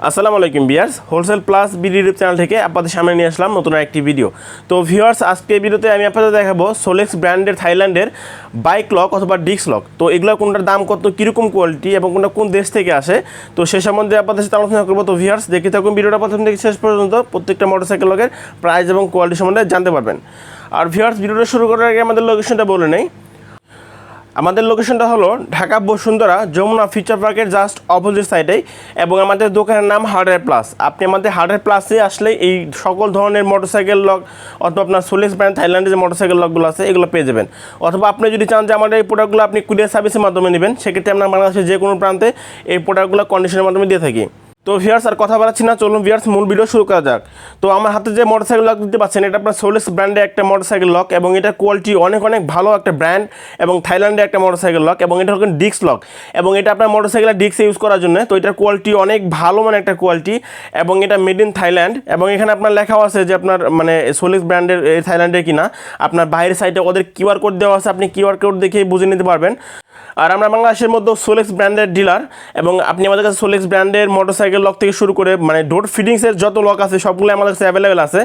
আসসালামু আলাইকুম viewers, wholesale plus BD YouTube channel থেকে আপনাদের সামনে নিয়ে আসলাম নতুন একটি ভিডিও। তো ভিউয়ার্স, আজকে ভিডিওতে আমি আপনাদের দেখাবো সোলেক্স ব্র্যান্ডের থাইল্যান্ডের বাইক লক অথবা ডিস্ক লক। তো এগুলো কোনটার দাম কত, কীরকম কোয়ালিটি এবং কোনটা কোন দেশ থেকে আসে, তো সে সম্বন্ধে আপনাদের সাথে আলোচনা করবো। তো ভিউয়ার্স, দেখে থাকুন ভিডিওটা প্রথম থেকে শেষ পর্যন্ত, প্রত্যেকটা মোটরসাইকেল লকের প্রাইস এবং কোয়ালিটি সম্বন্ধে জানতে পারবেন। আর ভিউয়ার্স, ভিডিওটা শুরু করার আগে আমাদের লোকেশনটা বলে নেই। আমাদের লোকেশনটা হলো ঢাকা বসুন্ধরা যমুনা ফিচার পার্কের জাস্ট অপোজিট সাইডেই, এবং আমাদের দোকানের নাম হার্ডওয়্যার প্লাস। আপনি আমাদের হার্ডওয়্যার প্লাসে আসলে এই সকল ধরনের মোটরসাইকেল লক অথবা আপনার সোলেক্স ব্র্যান্ড থাইল্যান্ডের যে মোটরসাইকেল লকগুলো আছে এগুলো পেয়ে যাবেন। অথবা আপনি যদি চান যে আমাদের এই প্রোডাক্টগুলো আপনি কুরিয়ার সার্ভিসের মাধ্যমে নেবেন, সেক্ষেত্রে আমরা বাংলাদেশের যে কোনো প্রান্তে এই প্রোডাক্টগুলো কন্ডিশনের মাধ্যমে দিয়ে থাকি। তো ভিউয়ার্স, আর কথা বাড়াচ্ছি না, চলুন ভিউয়ার্স মূল ভিডিও শুরু করা যাক। তো আমার হাতে যে মোটরসাইকেল লক দিতে পাচ্ছেন, এটা আপনার সোলেক্স ব্র্যান্ডের একটা মোটরসাইকেল লক, এবং এটার কোয়ালিটি অনেক ভালো একটা ব্র্যান্ড এবং থাইল্যান্ডের একটা মোটরসাইকেল লক, এবং এটা হলো ডিস্ক লক, এবং এটা আপনার মোটরসাইকেলের ডিস্ক ইউজ করার জন্য। তো এটার কোয়ালিটি অনেক ভালো, মানে একটা কোয়ালিটি, এবং এটা মেড ইন থাইল্যান্ড। এবং এখানে আপনার লেখাও আছে যে আপনার মানে সোলেক্স ব্র্যান্ডের থাইল্যান্ডের কিনা। আপনার বাইরের সাইডে ওদের কিউআর কোড দেওয়া আছে, আপনি কিউআর কোড দেখে বুঝে নিতে পারবেন। আর আমরা বাংলাদেশের মধ্যে সোলেক্স ব্র্যান্ডের ডিলার, এবং আপনি আমাদের কাছে সোলেক্স ব্র্যান্ডের মোটরসাইকেল লক থেকে শুরু করে মানে ডোর ফিটিংসের যত লক আছে সবগুলো আমাদের কাছে অ্যাভেলেবেল আছে।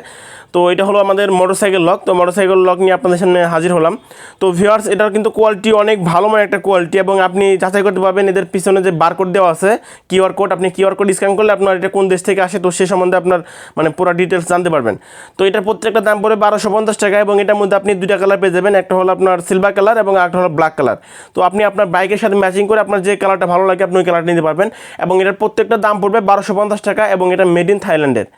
তো এটা হলো আমাদের মোটরসাইকেল লক। তো মোটরসাইকেল লক নিয়ে আপনাদের সামনে হাজির হলাম। তো ভিউয়ার্স, এটার কিন্তু কোয়ালিটি অনেক ভালো, মানে একটা কোয়ালিটি, এবং আপনি যাচাই করতে পারবেন এদের পিছনে যে বারকোড দেওয়া আছে কিউআর কোড, আপনি কিউআর কোড স্ক্যান করলে আপনার এটা কোন দেশ থেকে আসে তো সে সম্বন্ধে আপনার মানে পুরো ডিটেলস জানতে পারবেন। তো এটার প্রত্যেকটা দাম পড়ে 1250 টাকা, এবং এটার মধ্যে আপনি দুইটা কালার পেয়ে যাবেন, একটা হলো আপনার সিলভার কালার এবং একটা হলো ব্ল্যাক কালার। তো আপনি আপনার বাইকের সাথে ম্যাচিং করে আপনার যে কালারটা ভালো লাগে আপনি ওই কালারটা নিতে পারবেন, এবং এটার প্রত্যেকটা দাম পড়বে 1250 টাকা, এবং এটা মেড ইন থাইল্যান্ডের।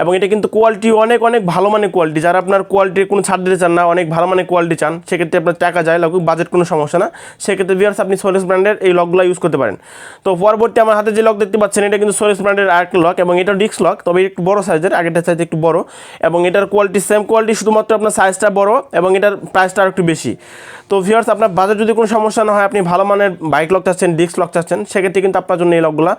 এবং এটা কিন্তু কোয়ালিটি অনেক ভালো, মানে কোয়ালিটি, যারা আপনার কোয়ালিটির কোনো ছাড় দিতে চান না, অনেক ভালো মানে কোয়ালিটি চান, সেক্ষেত্রে আপনার টাকা যায় লাগুক, বাজেট কোনো সমস্যা না, সেক্ষেত্রে ভিউয়ার্স আপনি সোলেক্স ব্র্যান্ডের এই লকগুলো ইউজ করতে পারেন। তো পরবর্তী আমার হাতে যে লক দেখতে পাচ্ছেন, এটা কিন্তু সোলেক্স ব্র্যান্ডের আরেকটা লক, এবং এটা ডিস্ক লক, তবে একটু বড় সাইজের, আগেরটা সাইজ একটু বড়, এবং এটার কোয়ালিটি সেম কোয়ালিটি, শুধুমাত্র আপনার সাইজটা বড় এবং এটার প্রাইসটা আর একটু বেশি। তো ভিউয়ার্স, আপনার বাজেট যদি কোনো সমস্যা না হয়, আপনি ভালো মানের বাইক লক চাচ্ছেন, ডিস্ক লক চাচ্ছেন, সেক্ষেত্রে কিন্তু আপনার জন্য এই লকগুলো।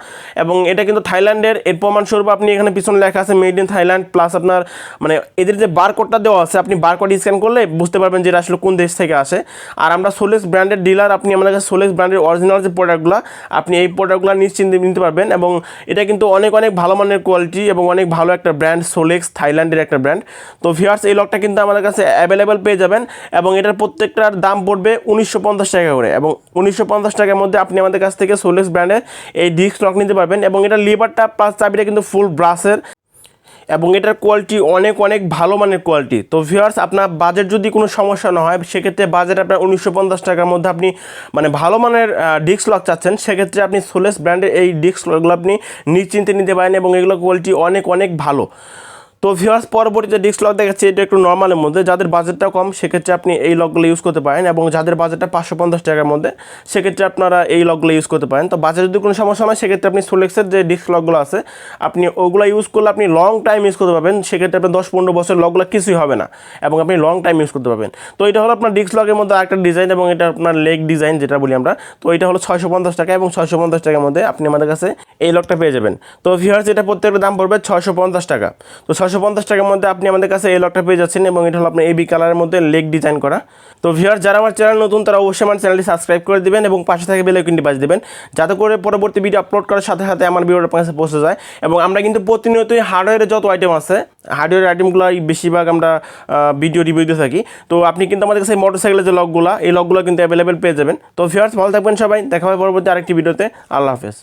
এবং এটা কিন্তু থাইল্যান্ডের, এর প্রমাণস্বরূপ আপনি এখানে পিছনে লেখা আছে মেড ইন থাইল্যান্ড, প্লাস আপনার মানে এদের যে বারকোডটা দেওয়া আছে, আপনি বারকোড স্ক্যান করলে বুঝতে পারবেন যে এটা আসলে কোন দেশ থেকে আসে। আর আমরা সোলেক্স ব্র্যান্ডের ডিলার, আপনি আমাদের কাছে সোলেক্স ব্র্যান্ডের অরিজিনাল যে প্রোডাক্টগুলো, আপনি এই প্রোডাক্টগুলো নিশ্চিন্তে নিতে পারবেন। এবং এটা কিন্তু অনেক ভালো মানের কোয়ালিটি এবং অনেক ভালো একটা ব্র্যান্ড, সোলেক্স থাইল্যান্ডের একটা ব্র্যান্ড। তো ভিউয়ার্স, এই লকটা কিন্তু আমাদের কাছে অ্যাভেলেবেল পেয়ে যাবেন, এবং এটার প্রত্যেকটার দাম পড়বে 1950 টাকা করে, এবং 1950 টাকার মধ্যে আপনি আমাদের কাছ থেকে সোলেক্স ব্র্যান্ডের এই ডিস্ক লক নিতে পারবেন। এবং এটার লিভারটা প্লাস চাবিটা কিন্তু ফুল ব্রাসের, এবং এটার কোয়ালিটি অনেক ভালো মানের কোয়ালিটি। তো ভিউয়ার্স, আপনার বাজেট যদি কোনো সমস্যা না হয়, সেক্ষেত্রে বাজেট আপনার 1950 টাকার মধ্যে আপনি মানে ভালো মানের ডিস্ক লক চাচ্ছেন, সেক্ষেত্রে আপনি সোলেক্স ব্র্যান্ডের এই ডিস্ক লকগুলো আপনি নিশ্চিন্তে নিতে পারেন, এবং এগুলো কোয়ালিটি অনেক ভালো। তো ভিউয়ার্স, পরবর্তী যে ডিস্ক লক দেখাচ্ছে এটা একটু নর্মালের মধ্যে, যাদের বাজেটটা কম সেক্ষেত্রে আপনি এই লকগুলো ইউজ করতে পারেন, এবং যাদের বাজেটটা 550 টাকার মধ্যে সেক্ষেত্রে আপনারা এই লকগুলো ইউজ করতে পারেন। তো বাজেট যদি কোনো সমস্যা হয়, সেক্ষেত্রে আপনি সোলেক্সের যে ডিস্ক লকগুলো আছে আপনি ওগুলো ইউজ করলে আপনি লং টাইম ইউজ করতে পারবেন, সেক্ষেত্রে আপনার 10-15 বছর লকগুলো কিছুই হবে না, এবং আপনি লং টাইম ইউজ করতে পারবেন। তো এটা হলো আপনার ডিস্ক লকের মধ্যে একটা ডিজাইন, এবং এটা আপনার লেগ ডিজাইন যেটা বলি আমরা। তো এটা হলো 650 টাকা, এবং 650 টাকার মধ্যে আপনি আমাদের কাছে এই লকটা পেয়ে যাবেন। তো ভিউয়ার্স, এটা প্রত্যেকটা দাম পড়বে 650 টাকা। তো 650 টাকার মধ্যে আপনি আমাদের কাছে এই লকটা পেয়ে যাচ্ছেন, এবং এটা হলো আপনার এবি কালারের মধ্যে লেগ ডিজাইন করা। তো ভিউয়ার্স, যারা আমার চ্যানেল নতুন তারা অবশ্যই আমার চ্যানেলটি সাবস্ক্রাইব করে দিবেন, এবং পাশে থেকে বেল আইকনটি বাজিয়ে দিবেন, যাতে করে পরবর্তী ভিডিও আপলোড করার সাথে সাথে আমার ভিডিওটা আপনার কাছে পৌঁছে যায়। এবং আমরা কিন্তু প্রতিনিয়তই হার্ডওয়্যারের যত আইটেম আছে, হার্ডওয়্যার আইটেমগুলো বেশিরভাগ আমরা ভিডিও রিভিউ দিয়ে থাকি। তো আপনি কিন্তু আমাদের কাছে মোটরসাইকেলের যে লকগুলো, এই লকগুলো কিন্তু অ্যাভেলেবেল পেয়ে যাবেন। তো ভিউয়ার্স, ভালো থাকবেন সবাই, দেখা হবে পরবর্তী আরেকটি ভিডিওতে। আল্লাহ হাফেজ।